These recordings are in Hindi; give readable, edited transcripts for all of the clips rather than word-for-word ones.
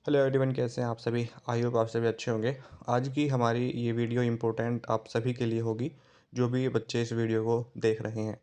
हेलो एवरीवन, कैसे हैं आप सभी। आई होप आप सभी अच्छे होंगे। आज की हमारी ये वीडियो इम्पोर्टेंट आप सभी के लिए होगी, जो भी बच्चे इस वीडियो को देख रहे हैं,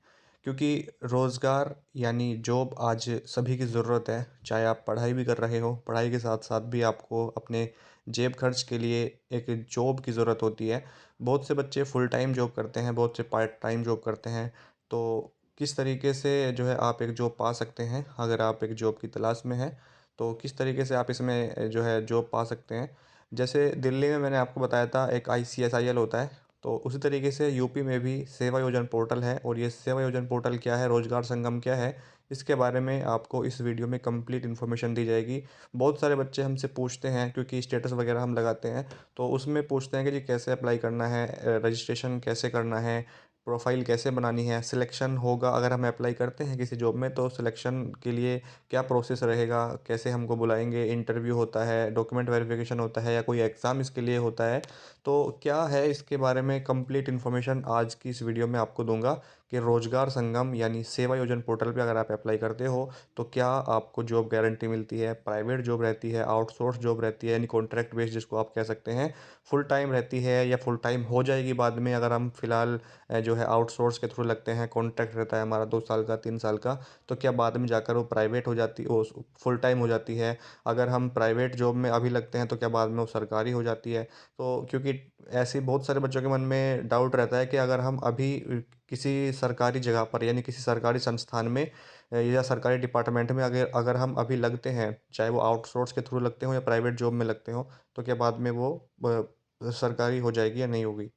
क्योंकि रोज़गार यानी जॉब आज सभी की ज़रूरत है। चाहे आप पढ़ाई भी कर रहे हो, पढ़ाई के साथ साथ भी आपको अपने जेब खर्च के लिए एक जॉब की ज़रूरत होती है। बहुत से बच्चे फुल टाइम जॉब करते हैं, बहुत से पार्ट टाइम जॉब करते हैं। तो किस तरीके से जो है आप एक जॉब पा सकते हैं, अगर आप एक जॉब की तलाश में हैं तो किस तरीके से आप इसमें जो है जॉब पा सकते हैं। जैसे दिल्ली में मैंने आपको बताया था एक ICSIL होता है, तो उसी तरीके से यूपी में भी सेवा योजन पोर्टल है। और ये सेवा योजन पोर्टल क्या है, रोजगार संगम क्या है, इसके बारे में आपको इस वीडियो में कंप्लीट इन्फॉर्मेशन दी जाएगी। बहुत सारे बच्चे हमसे पूछते हैं, क्योंकि स्टेटस वगैरह हम लगाते हैं, तो उसमें पूछते हैं कि जी कैसे अप्लाई करना है, रजिस्ट्रेशन कैसे करना है, प्रोफाइल कैसे बनानी है, सिलेक्शन होगा अगर हम अप्लाई करते हैं किसी जॉब में तो सिलेक्शन के लिए क्या प्रोसेस रहेगा, कैसे हमको बुलाएंगे, इंटरव्यू होता है, डॉक्यूमेंट वेरिफिकेशन होता है या कोई एग्ज़ाम इसके लिए होता है। तो क्या है इसके बारे में कंप्लीट इन्फॉर्मेशन आज की इस वीडियो में आपको दूंगा कि रोजगार संगम यानी सेवा योजन पोर्टल पे अगर आप अप्लाई करते हो तो क्या आपको जॉब गारंटी मिलती है, प्राइवेट जॉब रहती है, आउटसोर्स जॉब रहती है यानी कॉन्ट्रैक्ट बेस्ड जिसको आप कह सकते हैं, फुल टाइम रहती है या फुल टाइम हो जाएगी बाद में अगर हम फिलहाल जो है आउटसोर्स के थ्रू लगते हैं, कॉन्ट्रैक्ट रहता है हमारा 2 साल का 3 साल का, तो क्या बाद में जाकर वो प्राइवेट हो जाती वो फुल टाइम हो जाती है। अगर हम प्राइवेट जॉब में अभी लगते हैं तो क्या बाद में वो सरकारी हो जाती है। तो क्योंकि ऐसे बहुत सारे बच्चों के मन में डाउट रहता है कि अगर हम अभी किसी सरकारी जगह पर यानी किसी सरकारी संस्थान में या सरकारी डिपार्टमेंट में अगर अगर हम अभी लगते हैं, चाहे वो आउटसोर्स के थ्रू लगते हो या प्राइवेट जॉब में लगते हो, तो क्या बाद में वो सरकारी हो जाएगी या नहीं होगी।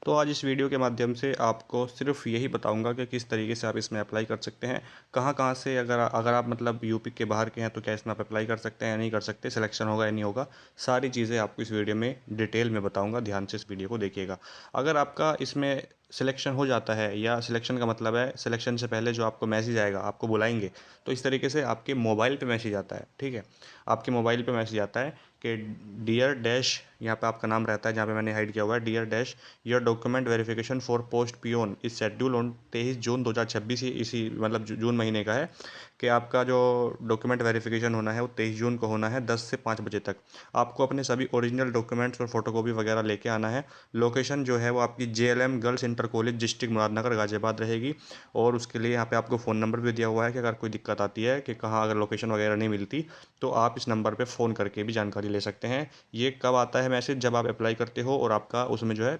तो आज इस वीडियो के माध्यम से आपको सिर्फ यही बताऊंगा कि किस तरीके से आप इसमें अप्लाई कर सकते हैं, कहाँ कहाँ से अगर अगर आप मतलब यूपी के बाहर के हैं तो क्या इसमें आप अप्लाई कर सकते हैं या नहीं कर सकते, सिलेक्शन होगा या नहीं होगा, सारी चीज़ें आपको इस वीडियो में डिटेल में बताऊंगा। ध्यान से इस वीडियो को देखिएगा। अगर आपका इसमें सिलेक्शन हो जाता है, या सिलेक्शन का मतलब है सिलेक्शन से पहले जो आपको मैसेज आएगा, आपको बुलाएंगे, तो इस तरीके से आपके मोबाइल पे मैसेज आता है। ठीक है, आपके मोबाइल पे मैसेज आता है कि डियर डैश, यहाँ पे आपका नाम रहता है जहाँ पे मैंने हाइड किया हुआ है, dear dash your document verification for post peon is schedule on 23 June 2026। इसी मतलब जून महीने का है कि आपका जो डॉक्यूमेंट वेरिफिकेशन होना है वो 23 जून को होना है 10 से 5 बजे तक। आपको अपने सभी ओरिजिनल डॉक्यूमेंट्स और फोटोकॉपी वगैरह लेके आना है। लोकेशन जो है वो आपकी JLM girls inter college district Muradnagar Ghaziabad रहेगी। और उसके लिए यहाँ पे आपको फ़ोन नंबर भी दिया हुआ है कि अगर कोई दिक्कत आती है कि कहाँ अगर लोकेशन वगैरह नहीं मिलती तो आप इस नंबर पे फ़ोन करके भी जानकारी ले सकते हैं। ये कब आता है मैसेज, जब आप अप्लाई करते हो और आपका उसमें जो है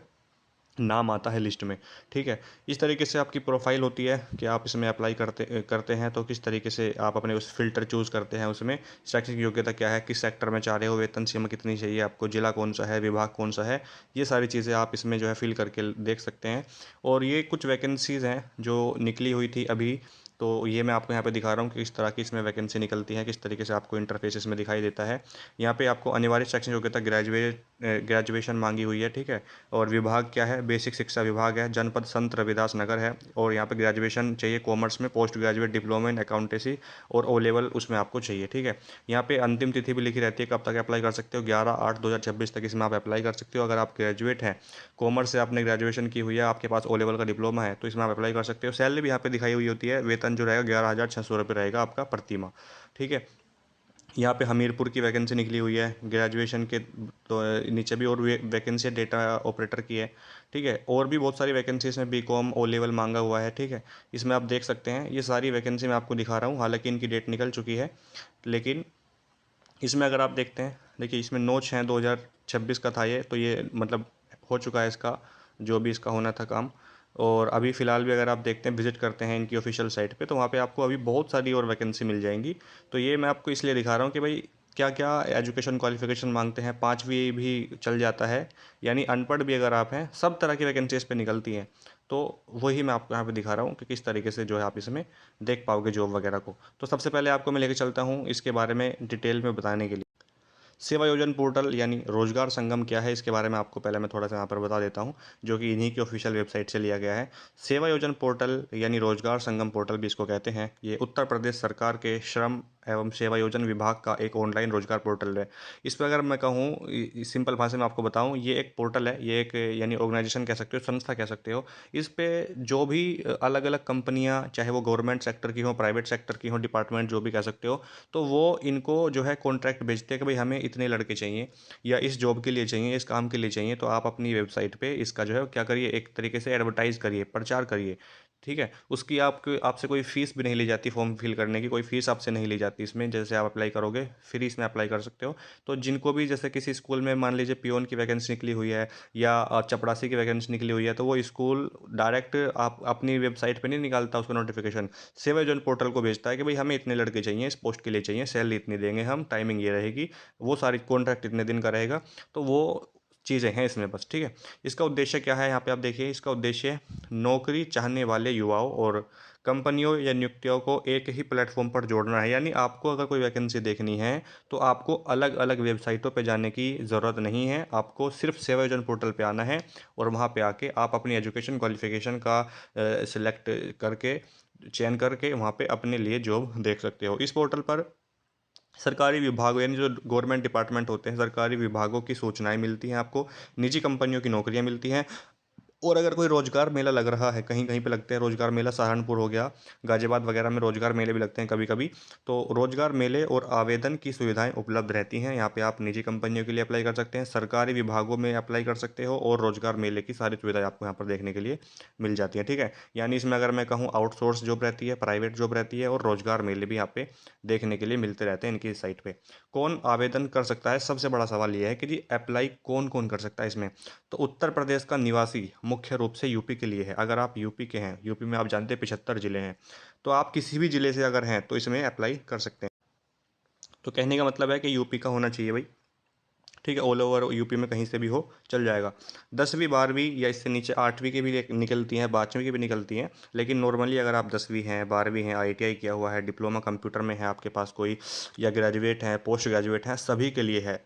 नाम आता है लिस्ट में। ठीक है, इस तरीके से आपकी प्रोफाइल होती है कि आप इसमें अप्लाई करते करते हैं तो किस तरीके से आप अपने उस फिल्टर चूज़ करते हैं, उसमें शैक्षिक योग्यता क्या है, किस सेक्टर में चाह रहे हो, वेतन सीमा कितनी चाहिए आपको, जिला कौन सा है, विभाग कौन सा है, ये सारी चीज़ें आप इसमें जो है फिल करके देख सकते हैं। और ये कुछ वैकेंसीज़ हैं जो निकली हुई थी अभी, तो ये मैं आपको यहाँ पे दिखा रहा हूँ कि किस तरह की इसमें वैकेंसी निकलती है, किस तरीके से आपको इंटरफेस इसमें दिखाई देता है। यहाँ पे आपको अनिवार्य शैक्षणिक योग्यता ग्रेजुएशन मांगी हुई है। ठीक है, और विभाग क्या है, बेसिक शिक्षा विभाग है, जनपद संत रविदास नगर है। और यहाँ पे ग्रेजुएशन चाहिए कॉमर्स में, post graduate diploma in accountancy और O लेवल उसमें आपको चाहिए। ठीक है, यहाँ पे अंतिम तिथि भी लिखी रहती है कब तक अप्लाई कर सकते हो, 11/8/2026 तक इसमें आप अप्लाई कर सकते हो। अगर आप ग्रेजुएट हैं, कॉमर्स से आपने ग्रेजुएशन की हुई है, आपके पास O लेवल का डिप्लोमा है, तो इसमें आप अप्लाई कर सकते हो। सैलरी भी यहाँ पे दिखाई हुई होती है, वेतन जो रहेगा 11,600 रुपये रहेगा आपका प्रति माह। ठीक है, यहाँ पे हमीरपुर की वैकेंसी निकली हुई है ग्रेजुएशन के, तो नीचे भी और वैकेंसी डेटा ऑपरेटर की है। ठीक है, और भी बहुत सारी वैकेंसी इसमें BCom O लेवल मांगा हुआ है। ठीक है, इसमें आप देख सकते हैं ये सारी वैकेंसी मैं आपको दिखा रहा हूँ, हालांकि इनकी डेट निकल चुकी है। लेकिन इसमें अगर आप देखते हैं, देखिए इसमें 9/6/2026 का था ये, तो ये मतलब हो चुका है इसका जो भी इसका होना था काम। और अभी फ़िलहाल भी अगर आप देखते हैं, विजिट करते हैं इनकी ऑफिशियल साइट पे, तो वहाँ पे आपको अभी बहुत सारी और वैकेंसी मिल जाएंगी। तो ये मैं आपको इसलिए दिखा रहा हूँ कि भाई क्या क्या एजुकेशन क्वालिफिकेशन मांगते हैं, 5वीं भी चल जाता है, यानी अनपढ़ भी अगर आप हैं, सब तरह की वैकेंसी इस पर निकलती हैं। तो वही मैं आपको यहाँ पे दिखा रहा हूँ कि किस तरीके से जो है आप इसमें देख पाओगे जॉब वगैरह को। तो सबसे पहले आपको मैं लेके चलता हूँ इसके बारे में डिटेल में बताने के लिए। सेवा योजन पोर्टल यानी रोजगार संगम क्या है, इसके बारे में आपको पहले मैं थोड़ा सा यहाँ पर बता देता हूँ, जो कि इन्हीं की ऑफिशियल वेबसाइट से लिया गया है। सेवा योजन पोर्टल यानी रोजगार संगम पोर्टल भी इसको कहते हैं, ये उत्तर प्रदेश सरकार के श्रम एवं सेवायोजन विभाग का एक ऑनलाइन रोजगार पोर्टल है। इस पर अगर मैं कहूँ सिंपल भाषा में आपको बताऊँ, ये एक पोर्टल है, ये एक यानी ऑर्गेनाइजेशन कह सकते हो, संस्था कह सकते हो। इस पे जो भी अलग अलग कंपनियां, चाहे वो गवर्नमेंट सेक्टर की हो, प्राइवेट सेक्टर की हो, डिपार्टमेंट जो भी कह सकते हो, तो वो इनको जो है कॉन्ट्रैक्ट भेजते हैं कि भाई हमें इतने लड़के चाहिए या इस जॉब के लिए चाहिए, इस काम के लिए चाहिए। तो आप अपनी वेबसाइट पे इसका जो है क्या करिए, एक तरीके से एडवर्टाइज करिए, प्रचार करिए। ठीक है, उसकी आपसे कोई फीस भी नहीं ली जाती, फॉर्म फिल करने की कोई फीस आपसे नहीं ली जाती इसमें। जैसे आप अप्लाई करोगे, फ्री इसमें अप्लाई कर सकते हो। तो जिनको भी जैसे किसी स्कूल में मान लीजिए पियोन की वैकेंसी निकली हुई है या चपरासी की वैकेंसी निकली हुई है, तो वो स्कूल डायरेक्ट आप अपनी वेबसाइट पे नहीं निकालता उसका नोटिफिकेशन, सेवायोजन पोर्टल को भेजता है कि भाई हमें इतने लड़के चाहिए, इस पोस्ट के लिए चाहिए, सैलरी इतनी देंगे हम, टाइमिंग ये रहेगी, वो सारी कॉन्ट्रैक्ट इतने दिन का रहेगा। तो वो चीज़ें हैं इसमें बस। ठीक है, इसका उद्देश्य क्या है यहाँ पे आप देखिए, इसका उद्देश्य नौकरी चाहने वाले युवाओं और कंपनियों या नियुक्तियों को एक ही प्लेटफॉर्म पर जोड़ना है। यानी आपको अगर कोई वैकेंसी देखनी है तो आपको अलग अलग वेबसाइटों पे जाने की ज़रूरत नहीं है, आपको सिर्फ सेवायोजन पोर्टल पे आना है और वहाँ पे आके आप अपनी एजुकेशन क्वालिफिकेशन का सिलेक्ट करके, चयन करके वहाँ पे अपने लिए जॉब देख सकते हो। इस पोर्टल पर सरकारी विभागों यानी जो गवर्नमेंट डिपार्टमेंट होते हैं, सरकारी विभागों की सूचनाएं मिलती हैं आपको, निजी कंपनियों की नौकरियां मिलती हैं। और अगर कोई रोजगार मेला लग रहा है, कहीं कहीं पे लगते हैं रोजगार मेला, सहारनपुर हो गया, गाजियाबाद वगैरह में रोजगार मेले भी लगते हैं कभी कभी। तो रोजगार मेले और आवेदन की सुविधाएं उपलब्ध रहती हैं यहाँ पे। आप निजी कंपनियों के लिए अप्लाई कर सकते हैं, सरकारी विभागों में अप्लाई कर सकते हो, और रोजगार मेले की सारी सुविधाएं आपको यहाँ पर देखने के लिए मिल जाती हैं। ठीक है, यानी इसमें अगर मैं कहूँ आउटसोर्स जॉब रहती है, प्राइवेट जॉब रहती है, और रोजगार मेले भी यहाँ पे देखने के लिए मिलते रहते हैं इनकी साइट पे। कौन आवेदन कर सकता है, सबसे बड़ा सवाल यह है कि जी अप्लाई कौन कौन कर सकता है इसमें। तो उत्तर प्रदेश का निवासी मुख्य रूप से यूपी के लिए है। अगर आप यूपी के हैं, यूपी में आप जानते हैं 75 जिले हैं, तो आप किसी भी जिले से अगर हैं तो इसमें अप्लाई कर सकते हैं। तो कहने का मतलब है कि यूपी का होना चाहिए भाई। ठीक है, ऑल ओवर यूपी में कहीं से भी हो चल जाएगा। 10वीं 12वीं या इससे नीचे 8वीं की भी निकलती हैं, 5वीं की भी निकलती हैं, लेकिन नॉर्मली अगर आप 10वीं हैं, 12वीं हैं, आईटीआई किया हुआ है, डिप्लोमा कंप्यूटर में है आपके पास कोई, या ग्रेजुएट हैं, पोस्ट ग्रेजुएट हैं, सभी के लिए है।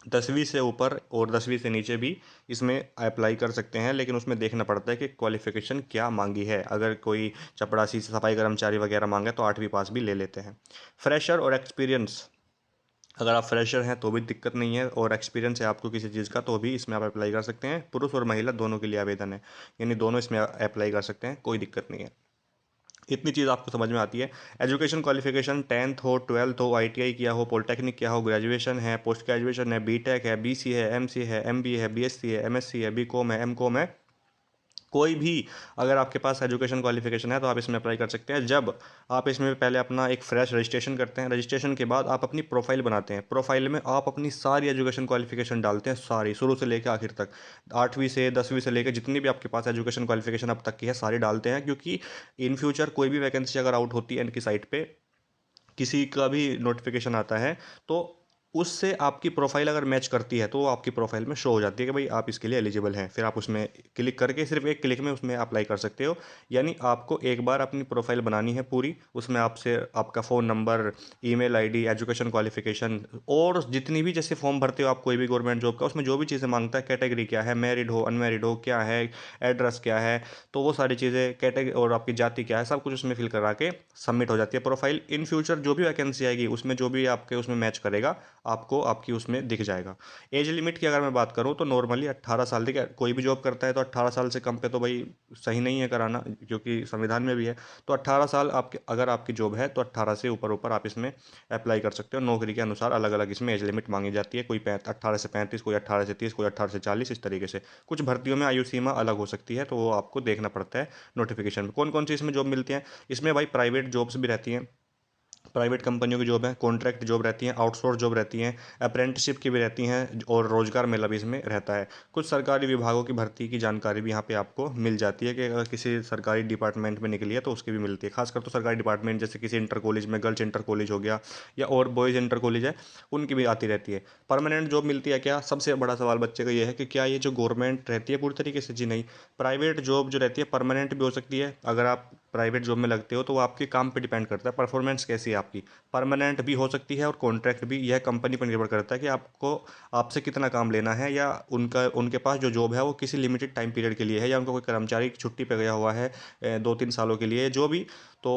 10वीं से ऊपर और 10वीं से नीचे भी इसमें अप्लाई कर सकते हैं, लेकिन उसमें देखना पड़ता है कि क्वालिफिकेशन क्या मांगी है। अगर कोई चपरासी सफाई कर्मचारी वगैरह मांगे तो 8वीं पास भी ले लेते हैं। फ्रेशर और एक्सपीरियंस, अगर आप फ्रेशर हैं तो भी दिक्कत नहीं है, और एक्सपीरियंस है आपको किसी चीज़ का तो भी इसमें आप अप्लाई कर सकते हैं। पुरुष और महिला दोनों के लिए आवेदन है, यानी दोनों इसमें अप्लाई कर सकते हैं, कोई दिक्कत नहीं है। इतनी चीज़ आपको समझ में आती है। एजुकेशन क्वालिफिकेशन 10th हो, 12th हो, आईटीआई किया हो, पॉलिटेक्निक किया हो, ग्रेजुएशन है, पोस्ट ग्रेजुएशन है, बीटेक है, बीसी है, एमसी है, एमबीए है, बीएससी है, एमएससी है, बीकॉम है, एमकॉम है, कोई भी अगर आपके पास एजुकेशन क्वालिफिकेशन है तो आप इसमें अप्लाई कर सकते हैं। जब आप इसमें पहले अपना एक फ्रेश रजिस्ट्रेशन करते हैं, रजिस्ट्रेशन के बाद आप अपनी प्रोफाइल बनाते हैं, प्रोफाइल में आप अपनी सारी एजुकेशन क्वालिफिकेशन डालते हैं, सारी शुरू से लेकर आखिर तक, 8वीं से 10वीं से लेकर जितनी भी आपके पास एजुकेशन क्वालिफिकेशन अब तक की है सारी डालते हैं। क्योंकि इन फ्यूचर कोई भी वैकेंसी अगर आउट होती है इनकी साइट पे, किसी का भी नोटिफिकेशन आता है, तो उससे आपकी प्रोफाइल अगर मैच करती है तो वो आपकी प्रोफाइल में शो हो जाती है कि भाई आप इसके लिए एलिजिबल हैं। फिर आप उसमें क्लिक करके सिर्फ एक क्लिक में उसमें अप्लाई कर सकते हो। यानी आपको एक बार अपनी प्रोफाइल बनानी है पूरी, उसमें आपसे आपका phone number, email ID, education qualification, और जितनी भी जैसे फॉर्म भरते हो आप कोई भी गवर्नमेंट जॉब का, उसमें जो भी चीज़ें मांगता है, कैटेगरी क्या है, मैरिड हो, अनमैरिड हो, क्या है, एड्रेस क्या है, तो वो सारी चीज़ें, कैटेगरी और आपकी जाति क्या है, सब कुछ उसमें फिल करा के सबमिट हो जाती है प्रोफाइल। इन फ्यूचर जो भी वैकेंसी आएगी उसमें जो भी आपके उसमें मैच करेगा आपको आपकी उसमें दिख जाएगा। एज लिमिट की अगर मैं बात करूँ तो नॉर्मली 18 साल, देखिए कोई भी जॉब करता है तो 18 साल से कम पे तो भाई सही नहीं है कराना, क्योंकि संविधान में भी है। तो 18 साल आपके अगर आपकी जॉब है तो 18 से ऊपर ऊपर आप इसमें अप्लाई कर सकते हो। नौकरी के अनुसार अलग अलग इसमें एज लिमिट मांगी जाती है, कोई 18 से 35, कोई 18 से 30, कोई 18 से 40, इस तरीके से। कुछ भर्तियों में आयु सीमा अलग हो सकती है, तो वो आपको देखना पड़ता है नोटिफिकेशन में कौन कौन सी इसमें जॉब मिलती है। इसमें भाई प्राइवेट जॉब्स भी रहती हैं, प्राइवेट कंपनियों की जॉब है, कॉन्ट्रैक्ट जॉब रहती हैं, आउटसोर्स जॉब रहती हैं, अप्रेंटिसशिप की भी रहती हैं, और रोजगार मेला भी इसमें रहता है। कुछ सरकारी विभागों की भर्ती की जानकारी भी यहाँ पे आपको मिल जाती है कि अगर किसी सरकारी डिपार्टमेंट में निकली है तो उसकी भी मिलती है। खासकर तो सरकारी डिपार्टमेंट जैसे किसी इंटर कॉलेज में, गर्ल्स इंटर कॉलेज हो गया, या और बॉयज़ इंटर कॉलेज है, उनकी भी आती रहती है। परमानेंट जॉब मिलती है क्या, सबसे बड़ा सवाल बच्चे का ये है कि क्या ये जो गवर्नमेंट रहती है पूरी तरीके से, जी नहीं। प्राइवेट जॉब जो रहती है परमानेंट भी हो सकती है। अगर आप प्राइवेट जॉब में लगते हो तो वो आपके काम पे डिपेंड करता है, परफॉर्मेंस कैसी है आपकी। परमानेंट भी हो सकती है और कॉन्ट्रैक्ट भी, यह कंपनी पर निर्भर करता है कि आपको आपसे कितना काम लेना है, या उनके पास जो जॉब है वो किसी लिमिटेड टाइम पीरियड के लिए है, या उनका कोई कर्मचारी छुट्टी पे गया हुआ है 2-3 सालों के लिए जो भी, तो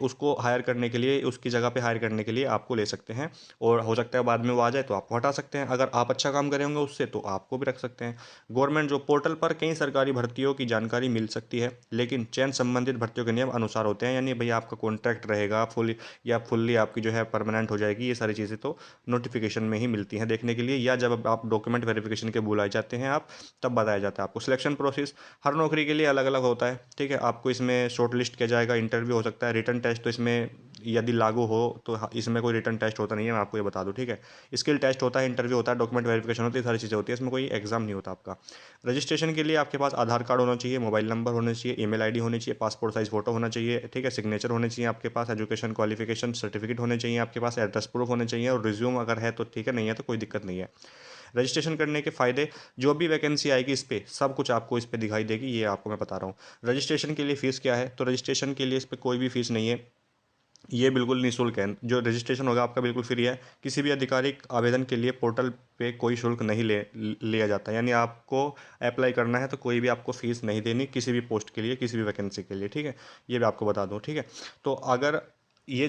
उसको हायर करने के लिए, उसकी जगह पे हायर करने के लिए आपको ले सकते हैं। और हो सकता है बाद में वो आ जाए तो आपको हटा सकते हैं। अगर आप अच्छा काम करें होंगे उससे तो आपको भी रख सकते हैं। गवर्नमेंट जॉब पोर्टल पर कई सरकारी भर्तियों की जानकारी मिल सकती है, लेकिन चयन संबंधित भर्तियों के नियम अनुसार होते हैं। यानी भैया आपका कॉन्ट्रैक्ट रहेगा फुल या फुल्ली आपकी जो है परमानेंट हो जाएगी, ये सारी चीज़ें तो नोटिफिकेशन में ही मिलती हैं देखने के लिए, या जब आप डॉक्यूमेंट वेरिफिकेशन के बुलाए जाते हैं आप, तब बताया जाता है आपको। सिलेक्शन प्रोसेस हर नौकरी के लिए अलग अलग होता है, ठीक है। आपको इसमें शॉर्ट लिस्ट किया जाएगा, इंटरव्यू हो सकता है, रिटन टेस्ट तो इसमें यदि लागू हो तो इसमें कोई रिटन टेस्ट होता नहीं है, मैं आपको ये बता दूं, ठीक है। स्किल टेस्ट होता है, इंटरव्यू होता है, डॉक्यूमेंट वेरिफिकेशन होती है, सारी चीज़ें होती है, इसमें कोई एग्जाम नहीं होता आपका। रजिस्ट्रेशन के लिए आपके पास आधार कार्ड होना चाहिए, मोबाइल नंबर होना चाहिए, ईमेल आईडी होनी चाहिए, पासपोर्ट साइज फोटो होना चाहिए, ठीक है, सिग्नेचर होने चाहिए आपके पास, एजुकेशन क्वालिफिकेशन सर्टिफिकेट होने चाहिए आपके पास, एड्रेस प्रूफ होने चाहिए, और रिज्यूम अगर है तो ठीक है, नहीं है तो कोई दिक्कत नहीं है। रजिस्ट्रेशन करने के फ़ायदे, जो भी वैकेंसी आएगी इस पे सब कुछ आपको इस पे दिखाई देगी, ये आपको मैं बता रहा हूँ। रजिस्ट्रेशन के लिए फ़ीस क्या है, तो रजिस्ट्रेशन के लिए इस पे कोई भी फ़ीस नहीं है, ये बिल्कुल निःशुल्क है। जो रजिस्ट्रेशन होगा आपका बिल्कुल फ्री है। किसी भी आधिकारिक आवेदन के लिए पोर्टल पे कोई शुल्क नहीं लिया जाता। यानी आपको अप्लाई करना है तो कोई भी आपको फ़ीस नहीं देनी किसी भी पोस्ट के लिए, किसी भी वैकेंसी के लिए, ठीक है। ये भी आपको बता दूँ, ठीक है। तो अगर ये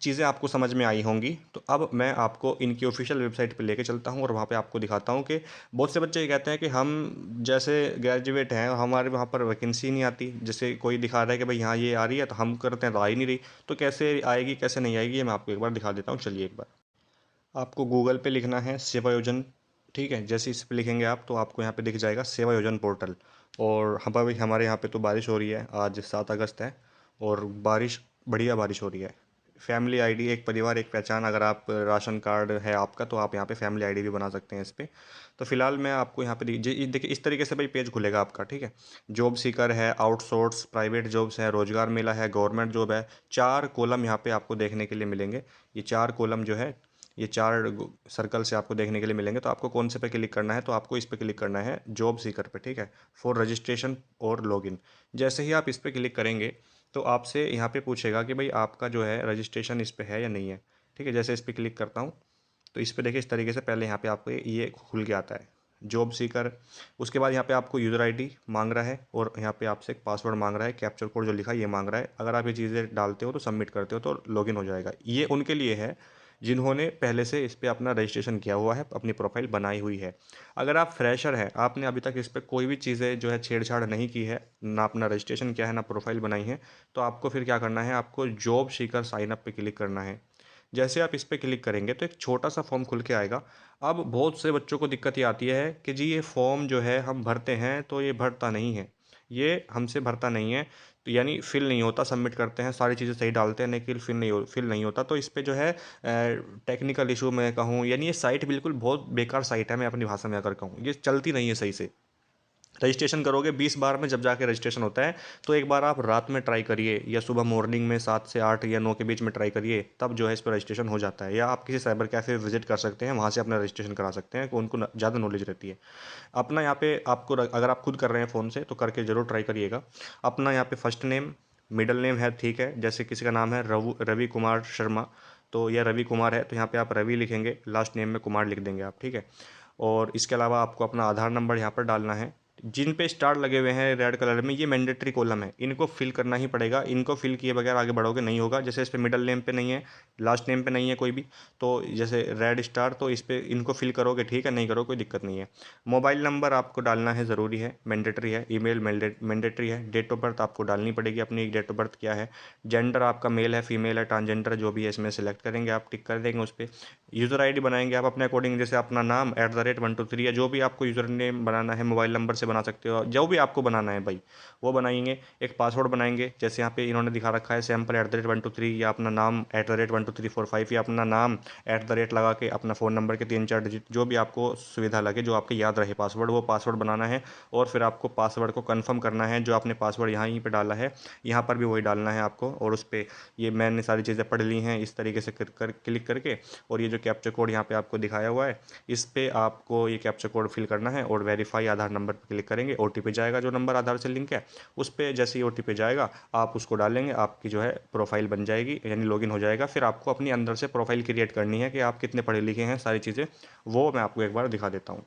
चीज़ें आपको समझ में आई होंगी तो अब मैं आपको इनकी ऑफिशियल वेबसाइट पे लेके चलता हूँ और वहाँ पे आपको दिखाता हूँ कि बहुत से बच्चे ये कहते हैं कि हम जैसे ग्रेजुएट हैं, हमारे वहाँ पर वैकेंसी नहीं आती। जैसे कोई दिखा रहा है कि भाई यहाँ ये आ रही है तो हम करते हैं तो आ ही नहीं रही, तो कैसे आएगी कैसे नहीं आएगी, ये मैं आपको एक बार दिखा देता हूँ। चलिए एक बार आपको गूगल पे लिखना है सेवा योजन, ठीक है। जैसे इस पे लिखेंगे आप तो आपको यहाँ पे दिख जाएगा सेवा योजन पोर्टल। और हमारे यहाँ पे तो बारिश हो रही है, आज 7 अगस्त है और बारिश, बढ़िया बारिश हो रही है। फैमिली आईडी, एक परिवार एक पहचान, अगर आप राशन कार्ड है आपका तो आप यहाँ पे फैमिली आईडी भी बना सकते हैं इस पे। तो फिलहाल मैं आपको यहाँ पे देखिए इस तरीके से भाई पेज खुलेगा आपका, ठीक है। जॉब सीकर है, आउटसोर्स, प्राइवेट जॉब्स है, रोजगार मेला है, गवर्नमेंट जॉब है। 4 कॉलम यहाँ पे आपको देखने के लिए मिलेंगे। ये 4 कॉलम जो है, ये 4 सर्कल से आपको देखने के लिए मिलेंगे। तो आपको कौन से पे क्लिक करना है, तो आपको इस पे क्लिक करना है जॉब सीकर पे, ठीक है, फॉर रजिस्ट्रेशन और लॉगिन। जैसे ही आप इस पे क्लिक करेंगे तो आपसे यहाँ पे पूछेगा कि भाई आपका जो है रजिस्ट्रेशन इस पे है या नहीं है, ठीक है। जैसे इस पे क्लिक करता हूँ तो इस पे देखिए इस तरीके से पहले यहाँ पे आपको ये खुल के आता है जॉब सीकर। उसके बाद यहाँ पे आपको यूज़र आईडी मांग रहा है और यहाँ पे आपसे एक पासवर्ड मांग रहा है, कैप्चर कोड जो लिखा है ये मांग रहा है। अगर आप ये चीज़ें डालते हो तो सबमिट करते हो तो लॉगिन हो जाएगा। ये उनके लिए है जिन्होंने पहले से इस पर अपना रजिस्ट्रेशन किया हुआ है, अपनी प्रोफाइल बनाई हुई है। अगर आप फ्रेशर हैं, आपने अभी तक इस पर कोई भी चीज़ें जो है छेड़छाड़ नहीं की है, ना अपना रजिस्ट्रेशन किया है ना प्रोफाइल बनाई है, तो आपको फिर क्या करना है, आपको जॉब सीकर साइन अप पे क्लिक करना है। जैसे आप इस पे क्लिक करेंगे तो एक छोटा सा फॉर्म खुल के आएगा। अब बहुत से बच्चों को दिक्कत ये आती है कि जी ये फॉर्म जो है हम भरते हैं तो ये भरता नहीं है, ये हमसे भरता नहीं है, तो यानी फिल नहीं होता। सबमिट करते हैं, सारी चीज़ें सही डालते हैं, लेकिन फिल नहीं होता। तो इस पे जो है टेक्निकल इशू मैं कहूँ, यानी ये साइट बिल्कुल बहुत बेकार साइट है, मैं अपनी भाषा में अगर कहूँ, ये चलती नहीं है सही से। रजिस्ट्रेशन करोगे 20 बार में जब जाके रजिस्ट्रेशन होता है, तो एक बार आप रात में ट्राई करिए या सुबह मॉर्निंग में 7 से 8 या 9 के बीच में ट्राई करिए, तब जो है इस पर रजिस्ट्रेशन हो जाता है। या आप किसी साइबर कैफ़े विजिट कर सकते हैं, वहाँ से अपना रजिस्ट्रेशन करा सकते हैं, उनको ज़्यादा नॉलेज रहती है। अपना यहाँ पे आपको अगर आप खुद कर रहे हैं फ़ोन से तो करके ज़रूर ट्राई करिएगा। अपना यहाँ पे फर्स्ट नेम, मिडल नेम है, ठीक है। जैसे किसी का नाम है रवि कुमार शर्मा, तो यह रवि कुमार है तो यहाँ पे आप रवि लिखेंगे, लास्ट नेम में कुमार लिख देंगे आप, ठीक है। और इसके अलावा आपको अपना आधार नंबर यहाँ पर डालना है। जिन पे स्टार लगे हुए हैं रेड कलर में, ये मैंडेटरी कॉलम है, इनको फिल करना ही पड़ेगा। इनको फिल किए बगैर आगे बढ़ोगे नहीं होगा। जैसे इस पे मिडल नेम पे नहीं है, लास्ट नेम पे नहीं है कोई भी, तो जैसे रेड स्टार, तो इस पे इनको फिल करोगे ठीक है, नहीं करो कोई दिक्कत नहीं है। मोबाइल नंबर आपको डालना है, ज़रूरी है, मैंडेटरी है। ईमेल मैंडेटरी है। डेट ऑफ बर्थ आपको डालनी पड़ेगी, अपनी डेट ऑफ बर्थ क्या है। जेंडर आपका मेल है फीमेल है ट्रांसजेंडर जो भी है, इसमें सेलेक्ट करेंगे आप, टिक कर देंगे उस पर। यूज़र आईडी बनाएंगे आप अपने अकॉर्डिंग, जैसे अपना नाम @123 या जो भी आपको यूज़र नेम बनाना है, मोबाइल नंबर से बना सकते हो, जो भी आपको बनाना है भाई वो बनाएंगे। एक पासवर्ड बनाएंगे, जैसे यहाँ पे इन्होंने दिखा रखा है सैम्पल @123, या अपना नाम @12345, या अपना नाम लगा के अपना फ़ोन नंबर के 3-4 डिजिट, जो भी आपको सुविधा लगे, जो आपके याद रहे पासवर्ड, वो पासवर्ड बनाना है। और फिर आपको पासवर्ड को कन्फर्म करना है, जो आपने पासवर्ड यहीं पर डाला है यहाँ पर भी वही डालना है आपको। और उस पर ये मैंने सारी चीज़ें पढ़ ली हैं इस तरीके से क्लिक करके। और ये जो कैप्चा कोड यहाँ पे आपको दिखाया हुआ है, इस पे आपको ये कैप्चा कोड फिल करना है और वेरीफाई आधार नंबर पे क्लिक करेंगे। ओटीपी जाएगा, जो नंबर आधार से लिंक है उस पर जैसे ही ओटीपी जाएगा आप उसको डालेंगे, आपकी जो है प्रोफाइल बन जाएगी, यानी लॉगिन हो जाएगा। फिर आपको अपनी अंदर से प्रोफाइल क्रिएट करनी है कि आप कितने पढ़े लिखे हैं, सारी चीज़ें वो मैं आपको एक बार दिखा देता हूँ।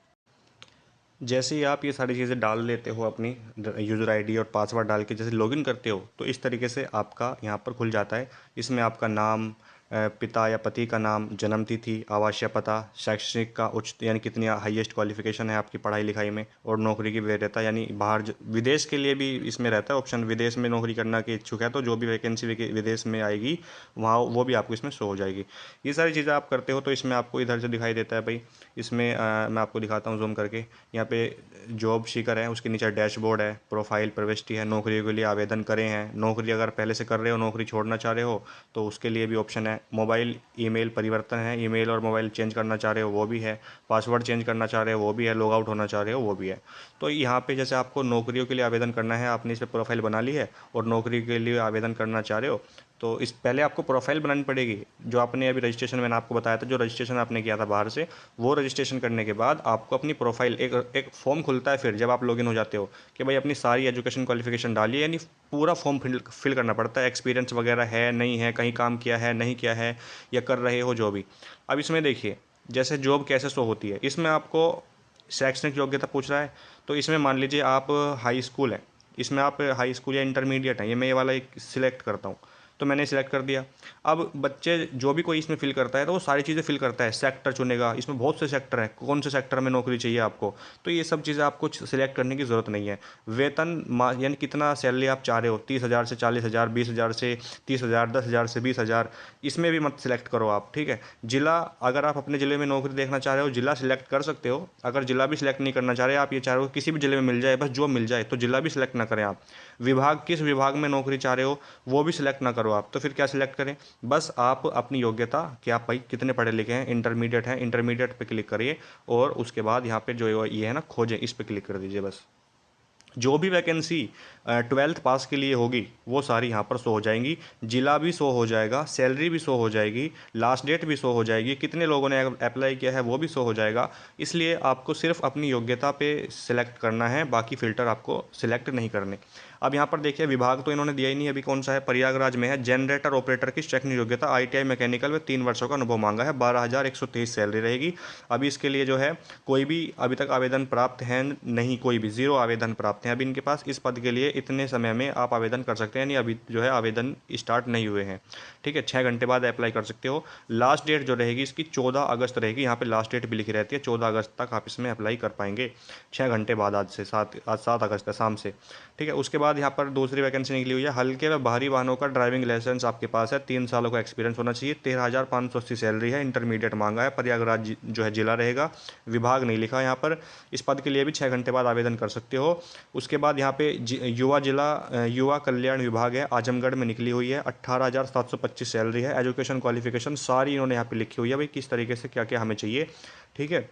जैसे ही आप ये सारी चीज़ें डाल लेते हो अपनी यूज़र आईडी और पासवर्ड डाल के जैसे लॉगिन करते हो, तो इस तरीके से आपका यहाँ पर खुल जाता है। इसमें आपका नाम, पिता या पति का नाम, जन्म तिथि, आवासीय पता, शैक्षणिक का उच्च यानी कितनी हाईएस्ट क्वालिफिकेशन है आपकी पढ़ाई लिखाई में, और नौकरी की वरीयता यानी बाहर विदेश के लिए भी इसमें रहता है ऑप्शन, विदेश में नौकरी करना के इच्छुक है तो जो भी वैकेंसी विदेश में आएगी वहाँ वो भी आपको इसमें शो हो जाएगी। ये सारी चीज़ें आप करते हो तो इसमें आपको इधर से दिखाई देता है भाई। इसमें मैं आपको दिखाता हूँ जूम करके। यहाँ पे जॉब सीकर है, उसके नीचे डैशबोर्ड है, प्रोफाइल प्रविष्टि है, नौकरी के लिए आवेदन करें हैं, नौकरी अगर पहले से कर रहे हो, नौकरी छोड़ना चाह रहे हो तो उसके लिए भी ऑप्शन है, मोबाइल ईमेल परिवर्तन है, ईमेल और मोबाइल चेंज करना चाह रहे हो वो भी है, पासवर्ड चेंज करना चाह रहे हो वो भी है, लॉग आउट होना चाह रहे हो वो भी है। तो यहाँ पे जैसे आपको नौकरियों के लिए आवेदन करना है, आपने इस पर प्रोफाइल बना ली है और नौकरी के लिए आवेदन करना चाह रहे हो, तो इस पहले आपको प्रोफाइल बनानी पड़ेगी। जो आपने अभी रजिस्ट्रेशन मैंने आपको बताया था, जो रजिस्ट्रेशन आपने किया था बाहर से, वो रजिस्ट्रेशन करने के बाद आपको अपनी प्रोफाइल एक फॉर्म खुलता है फिर जब आप लॉगिन हो जाते हो कि भाई अपनी सारी एजुकेशन क्वालिफिकेशन डालिए, यानी पूरा फॉर्म फिल करना पड़ता है, एक्सपीरियंस वगैरह है नहीं है, कहीं काम किया है नहीं किया है या कर रहे हो जो भी। अब इसमें देखिए जैसे जॉब कैसे शो होती है, इसमें आपको शैक्षणिक योग्यता पूछ रहा है, तो इसमें मान लीजिए आप हाई स्कूल है, इसमें आप हाई स्कूल या इंटरमीडिएट हैं, ये मैं ये वाला एक सिलेक्ट करता हूँ, तो मैंने सिलेक्ट कर दिया। अब बच्चे जो भी कोई इसमें फिल करता है तो वो सारी चीज़ें फिल करता है, सेक्टर चुनेगा, इसमें बहुत से सेक्टर हैं, कौन से सेक्टर में नौकरी चाहिए आपको, तो ये सब चीज़ें आपको सिलेक्ट करने की ज़रूरत नहीं है। वेतन यानी कितना सैलरी आप चाह रहे हो, 30,000 से 40,000, 20,000 से 30,000, 10,000 से 20,000, इसमें भी मत सिलेक्ट करो आप, ठीक है। जिला, अगर आप अपने ज़िले में नौकरी देखना चाह रहे हो जिला सिलेक्ट कर सकते हो, अगर जिला भी सिलेक्ट नहीं करना चाह रहे, आप ये चाह रहे हो किसी भी ज़िले में मिल जाए, बस जो मिल जाए, तो जिला भी सिलेक्ट ना करें आप। विभाग, किस विभाग में नौकरी चाह रहे हो वो भी सिलेक्ट ना करो आप, तो फिर क्या सिलेक्ट करें, बस आप अपनी योग्यता कि आप भाई कितने पढ़े लिखे हैं, इंटरमीडिएट हैं, इंटरमीडिएट पे क्लिक करिए और उसके बाद यहाँ पे जो ये है ना खोजें, इस पे क्लिक कर दीजिए बस। जो भी वैकेंसी 12th पास के लिए होगी वो सारी यहाँ पर शो हो जाएंगी, जिला भी शो हो जाएगा, सैलरी भी शो हो जाएगी, लास्ट डेट भी शो हो जाएगी, कितने लोगों ने अप्लाई किया है वो भी शो हो जाएगा। इसलिए आपको सिर्फ अपनी योग्यता पे सिलेक्ट करना है, बाकी फ़िल्टर आपको सिलेक्ट नहीं करने। अब यहाँ पर देखिए विभाग तो इन्होंने दिया ही नहीं, अभी कौन सा है, प्रयागराज में है, जनरेटर ऑपरेटर की शैक्षणिक योग्यता ITI मैकेनिकल में 3 वर्षों का अनुभव मांगा है, 12,123 सैलरी रहेगी। अभी इसके लिए जो है कोई भी अभी तक आवेदन प्राप्त है नहीं, कोई भी 0 आवेदन प्राप्त हैं अभी इनके पास। इस पद के लिए इतने समय में आप आवेदन कर सकते हैं, यानी अभी जो है आवेदन स्टार्ट नहीं हुए हैं, ठीक है। 6 घंटे बाद अप्लाई कर सकते हो। लास्ट डेट जो रहेगी इसकी 14 अगस्त रहेगी, यहाँ पे लास्ट डेट भी लिखी रहती है, 14 अगस्त तक आप इसमें अप्लाई कर पाएंगे, 6 घंटे बाद, आज 7 अगस्त है शाम से, ठीक है। उसके बाद यहाँ पर दूसरी वैकेंसी निकली हुई है, हल्के व भारी वाहनों का ड्राइविंग लाइसेंस आपके पास है, 3 सालों का एक्सपीरियंस होना चाहिए, 13,580 सैलरी है, इंटरमीडिएट मांगा है, प्रयागराज जो है जिला रहेगा, विभाग नहीं लिखा यहाँ पर। इस पद के लिए भी 6 घंटे बाद आवेदन कर सकते हो। उसके बाद यहाँ पे युवा कल्याण विभाग है, आजमगढ़ में निकली हुई है, 18,725 सैलरी है, एजुकेशन क्वालिफिकेशन सारी इन्होंने यहाँ पे लिखी हुई है भाई, किस तरीके से क्या क्या हमें चाहिए, ठीक है,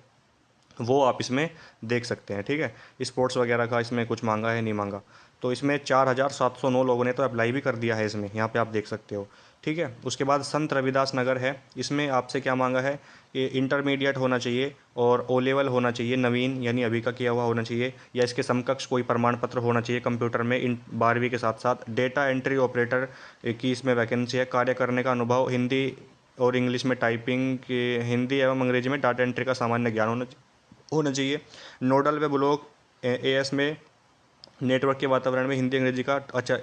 वो आप इसमें देख सकते हैं, ठीक है। स्पोर्ट्स वगैरह का इसमें कुछ मांगा है नहीं मांगा, तो इसमें 4,709 लोगों ने तो अप्लाई भी कर दिया है इसमें, यहाँ पे आप देख सकते हो, ठीक है। उसके बाद संत रविदास नगर है, इसमें आपसे क्या मांगा है, ये इंटरमीडिएट होना चाहिए और O लेवल होना चाहिए, नवीन यानी अभी का किया हुआ होना चाहिए, या इसके समकक्ष कोई प्रमाण पत्र होना चाहिए कंप्यूटर में 12वीं के साथ साथ। डेटा एंट्री ऑपरेटर की इसमें वैकेंसी है, कार्य करने का अनुभव, हिंदी और इंग्लिश में टाइपिंग के, हिंदी एवं अंग्रेजी में डाटा एंट्री का सामान्य ज्ञान होना चाहिए। नोडल व ब्लॉक AS में नेटवर्क के वातावरण में हिंदी अंग्रेजी का, अच्छा,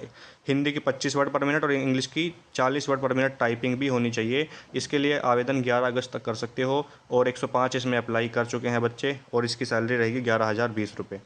हिंदी की 25 वर्ड पर मिनट और इंग्लिश की 40 वर्ड पर मिनट टाइपिंग भी होनी चाहिए। इसके लिए आवेदन 11 अगस्त तक कर सकते हो और 105 इसमें अप्लाई कर चुके हैं बच्चे, और इसकी सैलरी रहेगी 11,020 रुपये।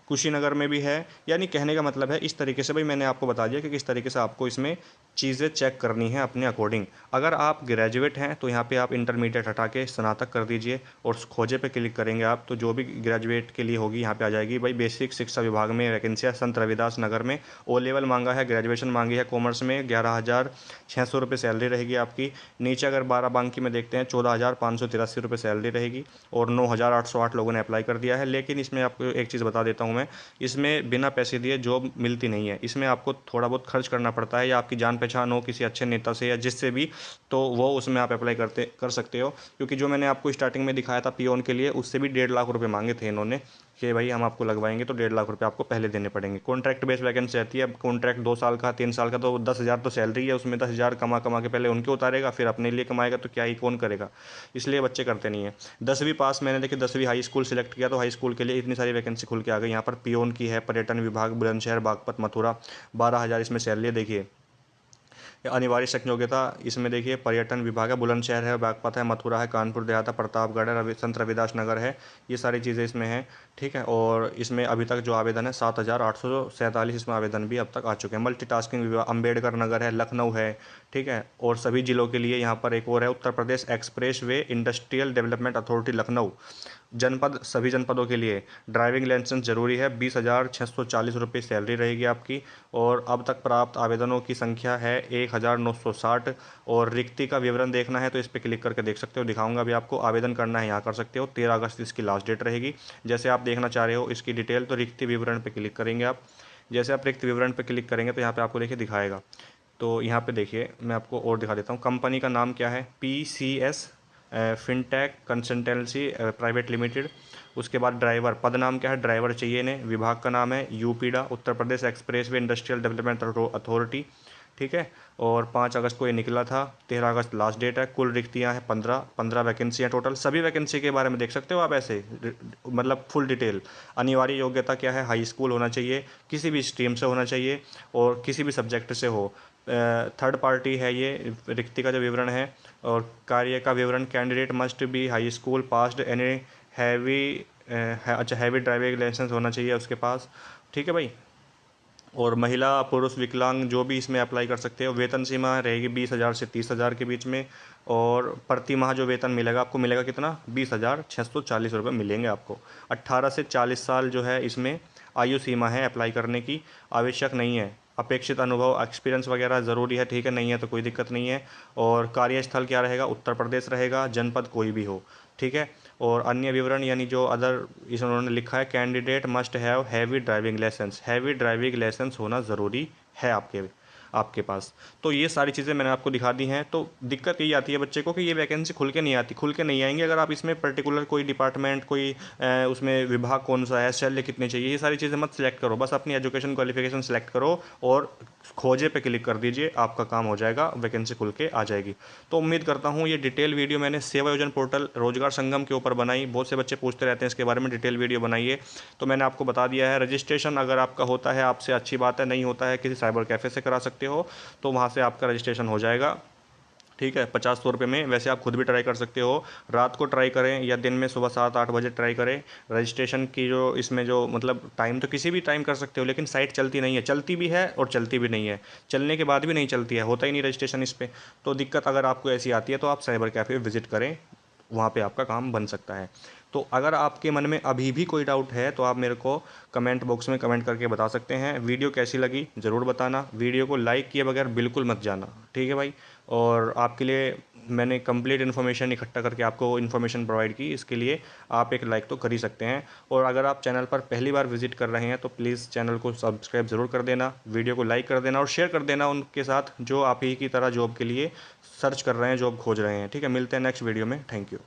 कुशीनगर में भी है, यानी कहने का मतलब है इस तरीके से भाई मैंने आपको बता दिया कि किस तरीके से आपको इसमें चीज़ें चेक करनी है अपने अकॉर्डिंग। अगर आप ग्रेजुएट हैं तो यहाँ पे आप इंटरमीडिएट हटा के स्नातक कर दीजिए और खोजे पे क्लिक करेंगे आप, तो जो भी ग्रेजुएट के लिए होगी यहाँ पे आ जाएगी भाई। बेसिक शिक्षा विभाग में वैकेंसी है, संत रविदास नगर में O लेवल मांगा है, ग्रेजुएशन मांगी है कॉमर्स में, 11,600 रुपये सैलरी रहेगी आपकी। नीचे अगर 12 बांकी में देखते हैं 14,583 रुपये सैलरी रहेगी और 9,808 लोगों ने अप्लाई कर दिया है। लेकिन इसमें आपको एक चीज़ बता देता हूँ मैं। इसमें बिना पैसे दिए जॉब मिलती नहीं है, इसमें आपको थोड़ा बहुत खर्च करना पड़ता है, या आपकी जान पहचान हो किसी अच्छे नेता से या जिससे भी, तो वो उसमें आप अप्लाई कर सकते हो। क्योंकि जो मैंने आपको स्टार्टिंग में दिखाया था पियोन के लिए, उससे भी 1.5 लाख रुपये मांगे थे इन्होंने कि भाई हम आपको लगवाएंगे तो 1.5 लाख रुपये आपको पहले देने पड़ेंगे। कॉन्ट्रैक्ट बेस वैकेंसी रहती है। अब कॉन्ट्रैक्ट 2 साल का 3 साल का, तो 10,000 तो सैलरी है, उसमें 10,000 कमा कमा के पहले उनके उतारेगा, फिर अपने लिए कमाएगा, तो क्या ही कौन करेगा, इसलिए बच्चे करते नहीं है। 10वीं पास मैंने देखिए 10वीं हाई स्कूल सेलेक्ट किया, तो हाई स्कूल के लिए इतनी सारी वैकेंसी खुल के आ गई। यहाँ पर पियोन की है, पर्यटन विभाग बुलंदशहर बागपत मथुरा, 12,000 इसमें सैलरी है। देखिए अनिवार्य शिक्षण योग्यता इसमें देखिए पर्यटन विभाग है, बुलंदशहर है, बागपत है, मथुरा है, कानपुर देहात है, प्रतापगढ़ है, संत रविदास नगर है, ये सारी चीज़ें इसमें हैं। ठीक है, और इसमें अभी तक जो आवेदन है 7,847 इसमें आवेदन भी अब तक आ चुके हैं। मल्टीटास्किंग विभाग अम्बेडकर नगर है, लखनऊ है। ठीक है, और सभी जिलों के लिए यहाँ पर एक और है, Uttar Pradesh expressway industrial development authority Lucknow, जनपद सभी जनपदों के लिए ड्राइविंग लाइसेंस जरूरी है। 20,640 रुपये सैलरी रहेगी आपकी। और अब तक प्राप्त आवेदनों की संख्या है 1,960। और रिक्ति का विवरण देखना है तो इस पर क्लिक करके देख सकते हो, दिखाऊंगा अभी आपको। आवेदन करना है यहाँ कर सकते हो, 13 अगस्त इसकी लास्ट डेट रहेगी। जैसे आप देखना चाह रहे हो इसकी डिटेल, तो रिक्ति विवरण पर क्लिक करेंगे आप। जैसे आप रिक्त विवरण पर क्लिक करेंगे तो यहाँ पे आपको देखिए दिखाएगा। तो यहाँ पे देखिए मैं आपको और दिखा देता हूँ। कंपनी का नाम क्या है, PCS fintech consultancy private limited. उसके बाद ड्राइवर, पद नाम क्या है, ड्राइवर चाहिए इन्हें। विभाग का नाम है UPEIDA, Uttar Pradesh expressway industrial development authority. ठीक है, और 5 अगस्त को ये निकला था, 13 अगस्त लास्ट डेट है। कुल रिक्तियाँ हैं 15 वैकेंसी हैं टोटल। सभी वैकेंसी के बारे में देख सकते हो आप ऐसे, मतलब फुल डिटेल। अनिवार्य योग्यता क्या है, हाई स्कूल होना चाहिए, किसी भी स्ट्रीम से होना चाहिए और किसी भी सब्जेक्ट से हो। थर्ड पार्टी है ये रिक्ति का जो विवरण है। और कार्य का विवरण, candidate must be high school passed any heavy, अच्छा हैवी ड्राइविंग लाइसेंस होना चाहिए उसके पास। ठीक है भाई। और महिला पुरुष विकलांग जो भी इसमें अप्लाई कर सकते हो। वेतन सीमा रहेगी 20,000 से 30,000 के बीच में। और प्रति माह जो वेतन मिलेगा आपको, मिलेगा कितना, 20,640 रुपये मिलेंगे आपको। 18 से 40 साल जो है इसमें आयु सीमा है अप्लाई करने की, आवश्यक नहीं है। अपेक्षित अनुभव एक्सपीरियंस वगैरह ज़रूरी है, ठीक है, नहीं है तो कोई दिक्कत नहीं है। और कार्यस्थल क्या रहेगा, उत्तर प्रदेश रहेगा, जनपद कोई भी हो। ठीक है, और अन्य विवरण यानी जो अदर इस उन्होंने लिखा है, candidate must have heavy driving licence, heavy driving licence होना ज़रूरी है आपके आपके पास। तो ये सारी चीज़ें मैंने आपको दिखा दी हैं। तो दिक्कत यही आती है बच्चे को कि ये वैकेंसी खुल के नहीं आती, खुल के नहीं आएंगी अगर आप इसमें पर्टिकुलर कोई डिपार्टमेंट, कोई उसमें विभाग कौन सा है, शैल्य कितने चाहिए, ये सारी चीज़ें मत सेलेक्ट करो। बस अपनी एजुकेशन क्वालिफिकेशन सेलेक्ट करो और खोजे पे क्लिक कर दीजिए, आपका काम हो जाएगा, वैकेंसी खुल के आ जाएगी। तो उम्मीद करता हूँ ये डिटेल वीडियो मैंने सेवा योजन पोर्टल रोजगार संगम के ऊपर बनाई। बहुत से बच्चे पूछते रहते हैं इसके बारे में, डिटेल वीडियो बनाइए, तो मैंने आपको बता दिया है। रजिस्ट्रेशन अगर आपका होता है आपसे अच्छी बात है, नहीं होता है किसी साइबर कैफ़े से करा सकते हो, तो वहाँ से आपका रजिस्ट्रेशन हो जाएगा। ठीक है, 50-100 रुपये में। वैसे आप खुद भी ट्राई कर सकते हो, रात को ट्राई करें या दिन में सुबह 7-8 बजे ट्राई करें। रजिस्ट्रेशन की जो इसमें जो मतलब टाइम तो किसी भी टाइम कर सकते हो, लेकिन साइट चलती नहीं है, चलती भी है और चलती भी नहीं है, चलने के बाद भी नहीं चलती है, होता ही नहीं रजिस्ट्रेशन इस पर। तो दिक्कत अगर आपको ऐसी आती है तो आप साइबर कैफ़े विजिट करें, वहाँ पे आपका काम बन सकता है। तो अगर आपके मन में अभी भी कोई डाउट है तो आप मेरे को कमेंट बॉक्स में कमेंट करके बता सकते हैं। वीडियो कैसी लगी ज़रूर बताना, वीडियो को लाइक किए बगैर बिल्कुल मत जाना, ठीक है भाई। और आपके लिए मैंने कंप्लीट इन्फॉर्मेशन इकट्ठा करके आपको इन्फॉर्मेशन प्रोवाइड की, इसके लिए आप एक लाइक तो कर ही सकते हैं। और अगर आप चैनल पर पहली बार विजिट कर रहे हैं तो प्लीज़ चैनल को सब्सक्राइब ज़रूर कर देना, वीडियो को लाइक कर देना और शेयर कर देना उनके साथ जो आप ही की तरह जॉब के लिए सर्च कर रहे हैं, जॉब खोज रहे हैं। ठीक है, मिलते हैं नेक्स्ट वीडियो में। Thank you.